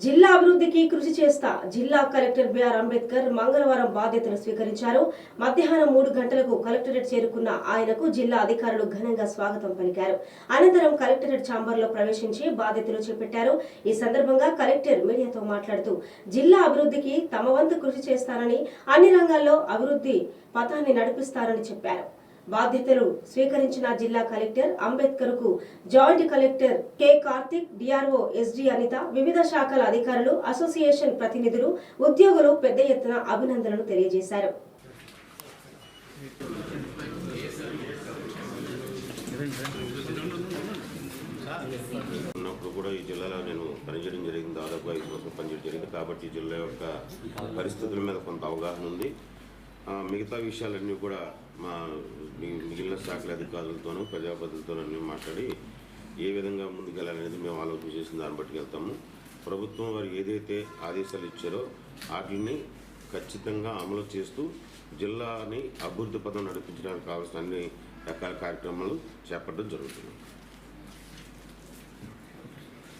జిల్లా అభివృద్ధికి కృషి చేస్తా జిల్లా కలెక్టర్ బిఆర్ అంబేద్కర్ మంగళవారం బాధ్యతలు స్వీకరించారు. మధ్యాహ్నం 3 గంటలకు కలెక్టరేట్ చేరుకున్న ఆయనకు జిల్లా అధికారులు ఘనంగా స్వాగతం పలికారు. అనంతరం కలెక్టరేట్ ఛాంబర్లో ప్రవేశించి బాధ్యతలు చేపట్టారు. ఈ సందర్భంగా కలెక్టర్ మీడియాతో మాట్లాడుతూ జిల్లా అభివృద్ధికి తమ వంతు కృషి చేస్తానని, అన్ని రంగాల్లో అభివృద్ధి పథాన్ని నడిపిస్తారని చెప్పారు. బాధ్యతలు స్వీకరించిన జిల్లా కలెక్టర్ అంబేద్కర్ కు joint collector K Karthik, DRO SD Anitha, వివిధ శాఖల అధికారులు, అసోసియేషన్ ప్రతినిధులు, ఉద్యోగులు పెద్ద ఎత్తున అభినందనలు తెలియజేశారు. ఉన్నప్పుడు కూడా ఈ జిల్లాలో నేను పనిచేయడం జరిగింది. దాదాపు 5 సంవత్సరాలు పనిచేయడం జరిగింది. కాబట్టి ఈ జిల్లా యొక్క పరిస్థితుల మీద కొంత అవగాహన ఉంది. మిగతా విషయాలన్నీ కూడా మా మిగిలిన శాఖల అధికారులతోనూ ప్రజాప్రతినిధులతోనూ మాట్లాడి ఏ విధంగా ముందుకెళ్ళాలనేది మేము ఆలోచన చేసిన దాన్ని బట్టి వెళ్తాము. ప్రభుత్వం వారు ఏదైతే ఆదేశాలు ఇచ్చారో వాటిని ఖచ్చితంగా అమలు చేస్తూ జిల్లాని అభివృద్ధి పథం నడిపించడానికి కావాల్సిన అన్ని రకాల కార్యక్రమాలు చేపట్టడం జరుగుతుంది.